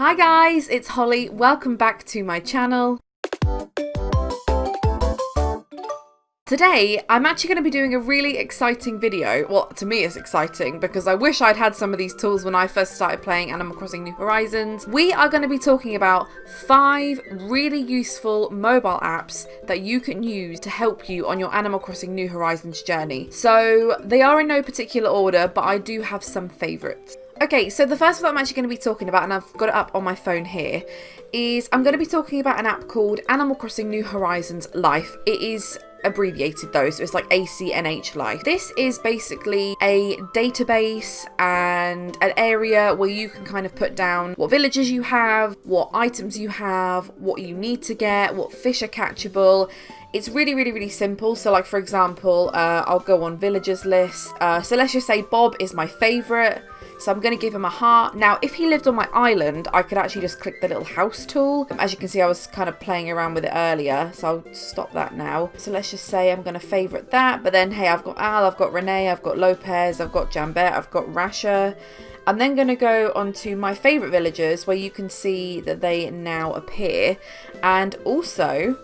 Hi guys, it's Holly. Welcome back to my channel. Today, I'm actually going to be doing a really exciting video. Well, to me it's exciting because I wish I'd had some of these tools when I first started playing Animal Crossing New Horizons. We are going to be talking about 5 really useful mobile apps that you can use to help you on your Animal Crossing New Horizons journey. So they are in no particular order, but I do have some favourites. Okay, so the first one I'm actually going to be talking about, and I've got it up on my phone here, is I'm going to be talking about an app called Animal Crossing New Horizons Life. It is abbreviated though, so it's like CNH Life. This is basically a database and an area where you can kind of put down what villages you have, what items you have, what you need to get, what fish are catchable. It's really simple. So like for example, I'll go on villagers list. So let's just say Bob is my favourite. So I'm going to give him a heart. Now, if he lived on my island, I could actually just click the little house tool. As you can see, I was kind of playing around with it earlier, so I'll stop that now. So let's just say I'm going to favourite that. But then, hey, I've got Al, I've got Renee, I've got Lopez, I've got Jambet, I've got Rasha. I'm then going to go on to my favourite villagers, where you can see that they now appear. And also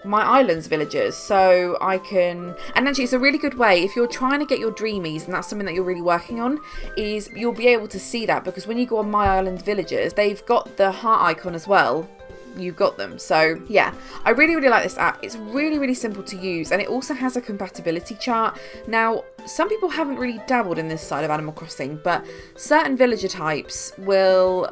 my island's villagers, so I can, and actually it's a really good way if you're trying to get your dreamies and that's something that you're really working on, is you'll be able to see that because when you go on my island villagers, they've got the heart icon as well. You've got them. So yeah, I really like this app. It's really simple to use, and it also has a compatibility chart. Now, some people haven't really dabbled in this side of Animal Crossing, but certain villager types will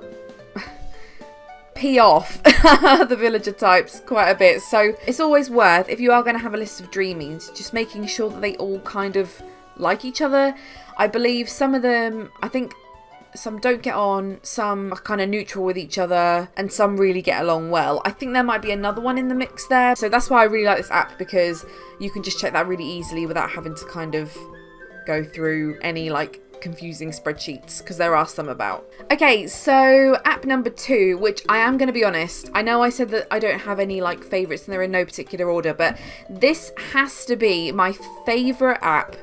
pee off the villager types quite a bit, so it's always worth, if you are going to have a list of dreamies, just making sure that they all kind of like each other. I believe some of them, I think some don't get on, some are kind of neutral with each other, and some really get along well. I think there might be another one in the mix there, so that's why I really like this app, because you can just check that really easily without having to kind of go through any like confusing spreadsheets, because there are some about. Okay, so app number 2, which I am going to be honest, I know I said that I don't have any like favourites and they're in no particular order, but this has to be my favourite app,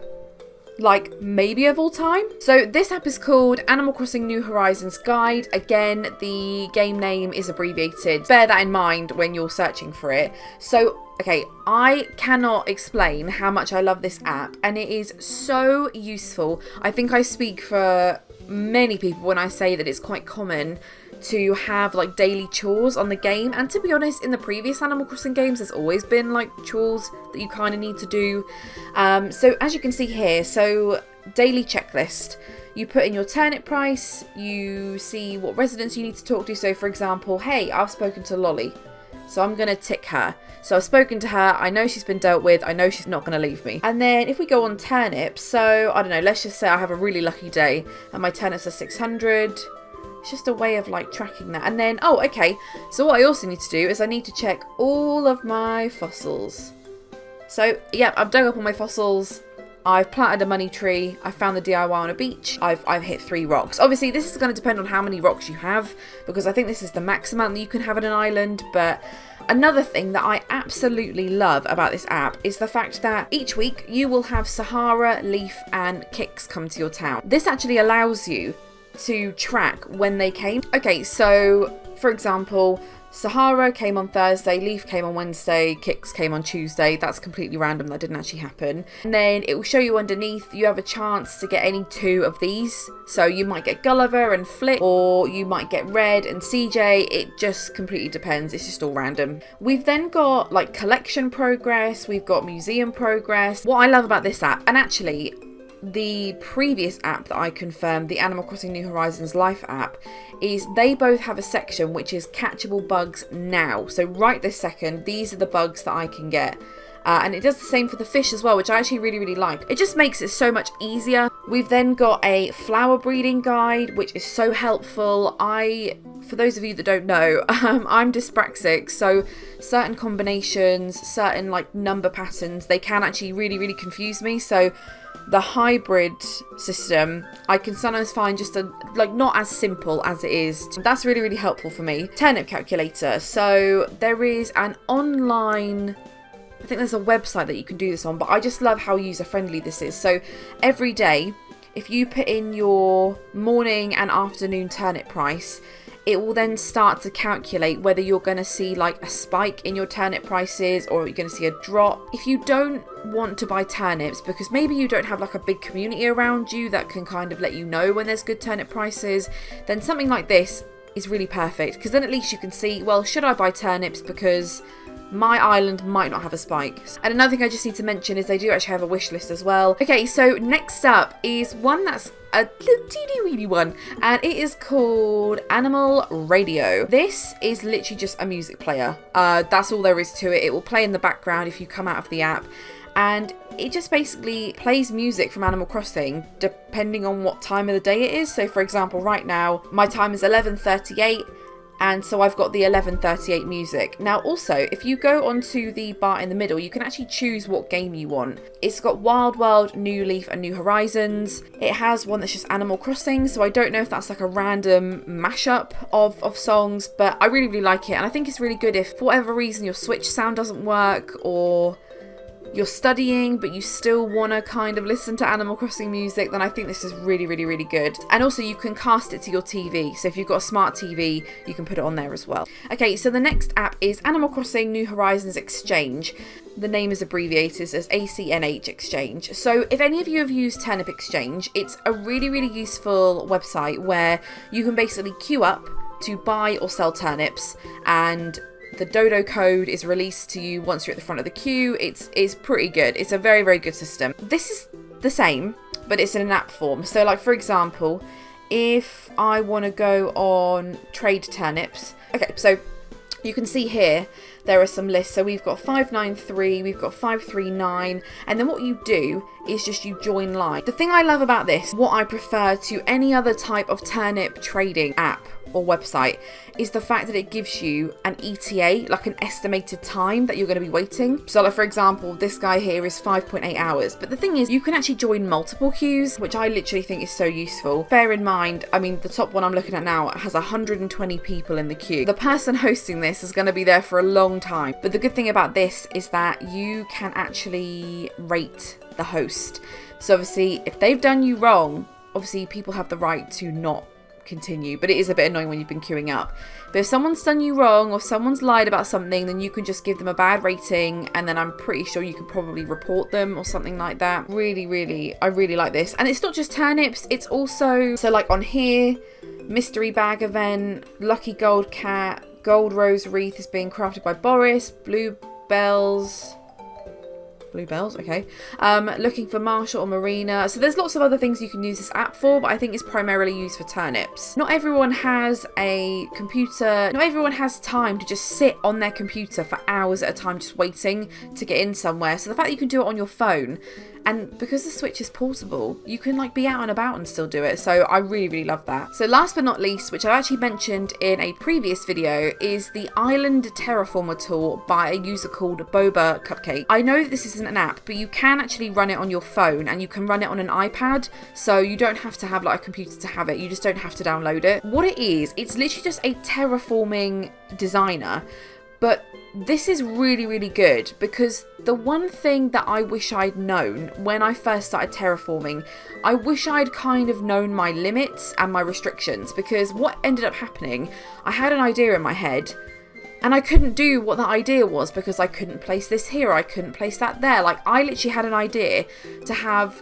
like maybe of all time. So this app is called Animal Crossing New Horizons Guide. Again, the game name is abbreviated. Bear that in mind when you're searching for it. So okay, I cannot explain how much I love this app, and it is so useful. I think I speak for many people when I say that it's quite common to have like daily chores on the game, and to be honest, in the previous Animal Crossing games there's always been like chores that you kind of need to do. So as you can see here, so daily checklist, you put in your turnip price, you see what residents you need to talk to. So for example, hey, I've spoken to Lolly, so I'm going to tick her. So I've spoken to her, I know she's been dealt with, I know she's not going to leave me. And then if we go on turnips, so I don't know, let's just say I have a really lucky day and my turnips are 600. It's just a way of like tracking that. And then, oh, okay, so what I also need to do is I need to check all of my fossils. So yeah, I've dug up all my fossils. I've planted a money tree, I found the DIY on a beach, I've hit 3 rocks. Obviously this is going to depend on how many rocks you have, because I think this is the max amount that you can have on an island. But another thing that I absolutely love about this app is the fact that each week you will have Sahara, Leaf and Kix come to your town. This actually allows you to track when they came. Okay, so for example, Sahara came on Thursday, Leaf came on Wednesday, Kix came on Tuesday. That's completely random, that didn't actually happen. And then it will show you underneath, you have a chance to get any 2 of these. So you might get Gulliver and Flick, or you might get Red and CJ. It just completely depends, it's just all random. We've then got like collection progress, we've got museum progress. What I love about this app, and actually the previous app that I confirmed, the Animal Crossing New Horizons Life app, is they both have a section which is catchable bugs now. So right this second, these are the bugs that I can get. And it does the same for the fish as well, which I actually really like. It just makes it so much easier. We've then got a flower breeding guide, which is so helpful. For those of you that don't know, I'm dyspraxic, so certain combinations, certain like number patterns, they can actually really confuse me. So the hybrid system, I can sometimes find just not as simple as it is. That's really helpful for me. Turnip calculator. So there is an online, I think there's a website that you can do this on, but I just love how user friendly this is. So every day, if you put in your morning and afternoon turnip price, it will then start to calculate whether you're going to see like a spike in your turnip prices or you're going to see a drop. If you don't want to buy turnips because maybe you don't have like a big community around you that can kind of let you know when there's good turnip prices, then something like this is really perfect, because then at least you can see, well, should I buy turnips because my island might not have a spike. And another thing I just need to mention is they do actually have a wish list as well. Okay, so next up is one that's a teeny weeny one, and it is called Animal Radio. This is literally just a music player. That's all there is to it. It will play in the background if you come out of the app, and it just basically plays music from Animal Crossing depending on what time of the day it is. So for example, right now my time is 11:38, and so I've got the 11:38 music. Now also, if you go onto the bar in the middle, you can actually choose what game you want. It's got Wild World, New Leaf and New Horizons. It has one that's just Animal Crossing, so I don't know if that's like a random mashup of songs, but I really, really like it. And I think it's really good if for whatever reason your Switch sound doesn't work, or you're studying but you still want to kind of listen to Animal Crossing music, then I think this is really, really, really good. And also you can cast it to your TV, so if you've got a smart TV you can put it on there as well. Okay, so the next app is Animal Crossing New Horizons Exchange. The name is abbreviated as CNH Exchange. So if any of you have used Turnip Exchange, it's a really, really useful website where you can basically queue up to buy or sell turnips, and the dodo code is released to you once you're at the front of the queue. It's pretty good. It's a very, very good system. This is the same, but it's in an app form. So like for example, if I want to go on trade turnips, okay, so you can see here there are some lists. So we've got 593, we've got 539, and then what you do is just you join line. The thing I love about this, what I prefer to any other type of turnip trading app or website, is the fact that it gives you an ETA, like an estimated time that you're going to be waiting. So like for example, this guy here is 5.8 hours. But the thing is, you can actually join multiple queues, which I literally think is so useful. Bear in mind, I mean, the top one I'm looking at now has 120 people in the queue. The person hosting this is going to be there for a long time. But the good thing about this is that you can actually rate the host. So obviously, if they've done you wrong, obviously people have the right to not continue, but it is a bit annoying when you've been queuing up. But if someone's done you wrong or someone's lied about something, then you can just give them a bad rating, and then I'm pretty sure you can probably report them or something like that. Really, I really like this. And it's not just turnips, it's also, so like on here, mystery bag event, lucky gold cat, gold rose wreath is being crafted by Boris, bluebells, okay. Looking for Marshall or Marina. So there's lots of other things you can use this app for, but I think it's primarily used for turnips. Not everyone has a computer, not everyone has time to just sit on their computer for hours at a time just waiting to get in somewhere. So the fact that you can do it on your phone, and because the Switch is portable, you can like be out and about and still do it. So I really, really love that. So last but not least, which I actually mentioned in a previous video, is the Island Terraformer tool by a user called Boba Cupcake. I know that this isn't an app, but you can actually run it on your phone, and you can run it on an iPad. So you don't have to have like a computer to have it. You just don't have to download it. What it is, it's literally just a terraforming designer. But this is really, really good, because the one thing that I wish I'd known when I first started terraforming, I wish I'd kind of known my limits and my restrictions, because what ended up happening, I had an idea in my head and I couldn't do what that idea was because I couldn't place this here, I couldn't place that there. Like I literally had an idea to have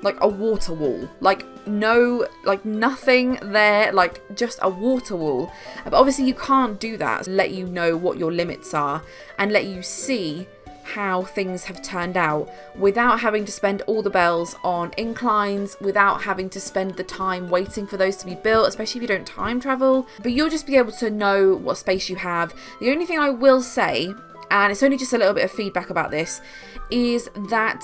like a water wall, like no, like nothing there, like just a water wall. But obviously you can't do that. Let you know what your limits are and let you see how things have turned out without having to spend all the bells on inclines, without having to spend the time waiting for those to be built, especially if you don't time travel. But you'll just be able to know what space you have. The only thing I will say, and it's only just a little bit of feedback about this, is that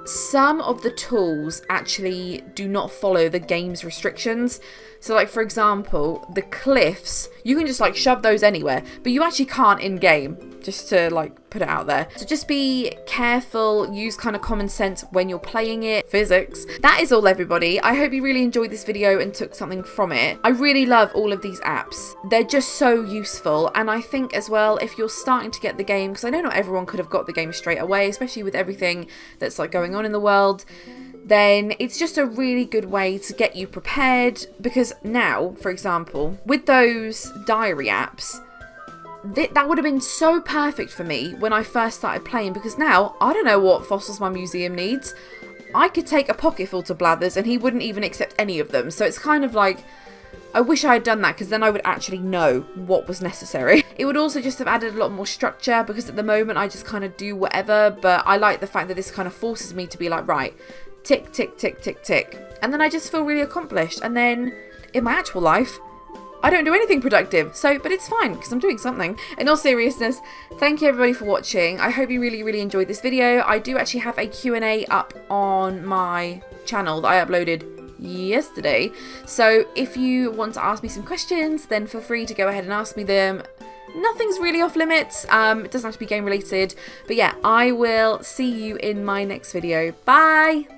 some of the tools actually do not follow the game's restrictions. So like for example, the cliffs, you can just like shove those anywhere, but you actually can't in game, just to like put it out there. So just be careful, use kind of common sense when you're playing it. Physics. That is all, everybody. I hope you really enjoyed this video and took something from it. I really love all of these apps. They're just so useful, and I think as well, if you're starting to get the game, because I know not everyone could have got the game straight away, especially with everything that's like going on in the world, then it's just a really good way to get you prepared. Because now, for example, with those diary apps, that would have been so perfect for me when I first started playing, because now I don't know what fossils my museum needs. I could take a pocket full to Blathers and he wouldn't even accept any of them. So it's kind of like, I wish I had done that, because then I would actually know what was necessary. It would also just have added a lot more structure, because at the moment I just kind of do whatever, but I like the fact that this kind of forces me to be like, right, tick, tick, tick, tick, tick. And then I just feel really accomplished. And then in my actual life, I don't do anything productive, but it's fine because I'm doing something. In all seriousness, thank you everybody for watching. I hope you really enjoyed this video. I do actually have a Q&A up on my channel that I uploaded yesterday. So if you want to ask me some questions, then feel free to go ahead and ask me them. Nothing's really off limits. It doesn't have to be game related. But yeah, I will see you in my next video. Bye!